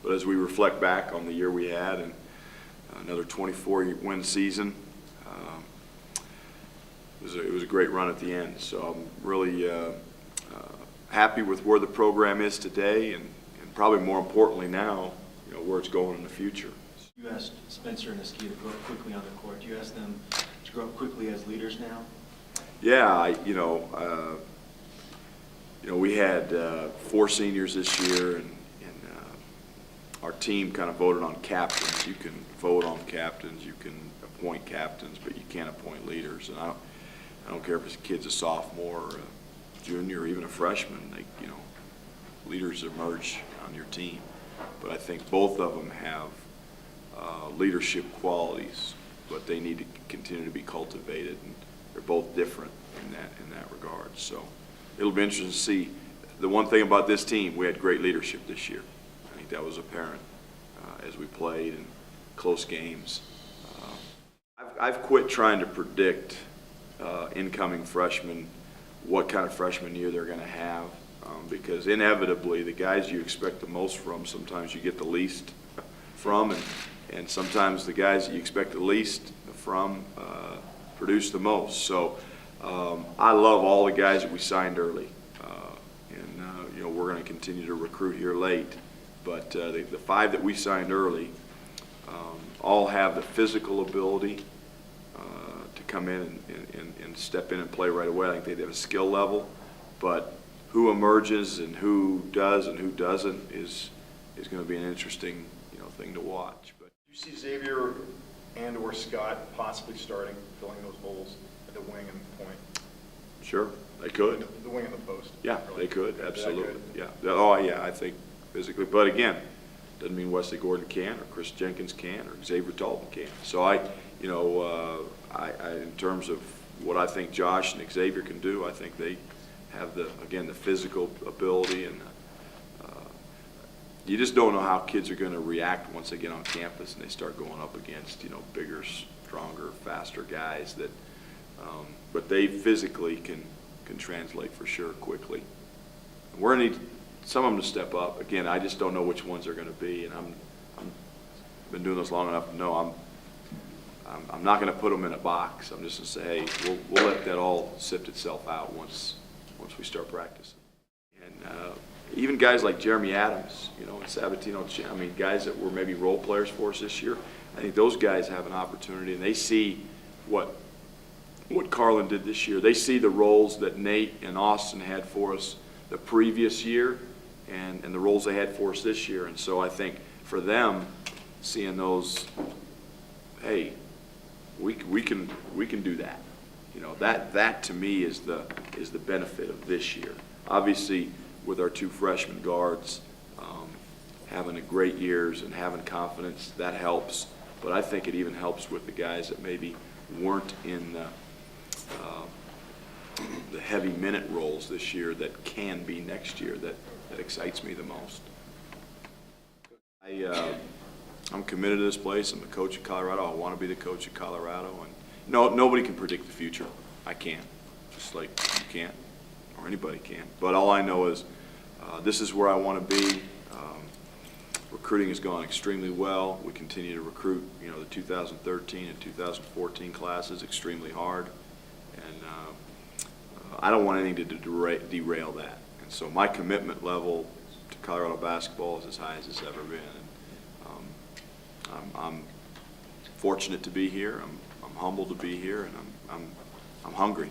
But as we reflect back on the year we had and another 24-win season, it was a great run at the end. So I'm really happy with where the program is today, and probably more importantly now, where it's going in the future. You asked Spencer and Aski to grow up quickly on the court. Do you ask them to grow up quickly as leaders now? Yeah, we had 4 seniors this year, and our team kind of voted on captains. You can vote on captains, you can appoint captains, but you can't appoint leaders. And I don't care if a kid's a sophomore or a junior or even a freshman. Leaders emerge on your team. But I think both of them have leadership qualities, but they need to continue to be cultivated, and they're both different in that regard. So it'll be interesting to see. The one thing about this team, we had great leadership this year. I think that was apparent as we played in close games. I've quit trying to predict incoming freshmen, what kind of freshman year they're going to have, because inevitably the guys you expect the most from, sometimes you get the least from, and sometimes the guys that you expect the least from produce the most. So I love all the guys that we signed early, and we're going to continue to recruit here late. But the 5 that we signed early all have the physical ability to come in and step in and play right away. I think they have a skill level, but who emerges and who does and who doesn't is going to be an interesting thing to watch. But do you see Xavier and/or Scott possibly filling those holes at the wing and the point? Sure, they could. The wing and the post. Yeah, really. they could, absolutely. Yeah. Oh, yeah, I think physically. But again, doesn't mean Wesley Gordon can, or Chris Jenkins can, or Xavier Talton can. So I in terms of what I think Josh and Xavier can do, I think they have the physical ability, and you just don't know how kids are going to react once they get on campus and they start going up against bigger, stronger, faster guys that. But they physically can translate for sure quickly. We're going to need some of them to step up. Again, I just don't know which ones they're going to be, and I'm been doing this long enough to know I'm not going to put them in a box. I'm just going to say, hey, we'll let that all sift itself out once we start practicing. And even guys like Jeremy Adams, and Sabatino, I mean, guys that were maybe role players for us this year, I think those guys have an opportunity, and they see what Carlin did this year. They see the roles that Nate and Austin had for us the previous year, and the roles they had for us this year. And so I think for them, seeing those, hey, we can do that. That to me is the benefit of this year. Obviously, with our 2 freshman guards having a great years and having confidence, that helps. But I think it even helps with the guys that maybe weren't in the heavy minute roles this year that can be next year. That excites me the most. I'm committed to this place. I'm the coach of Colorado. I want to be the coach of Colorado. And nobody can predict the future. I can't, just like you can't, or anybody can. But all I know is this is where I want to be. Recruiting has gone extremely well. We continue to recruit, the 2013 and 2014 classes extremely hard, and I don't want anything to derail that. And so my commitment level to Colorado basketball is as high as it's ever been. And I'm fortunate to be here. I'm humbled to be here, and I'm hungry.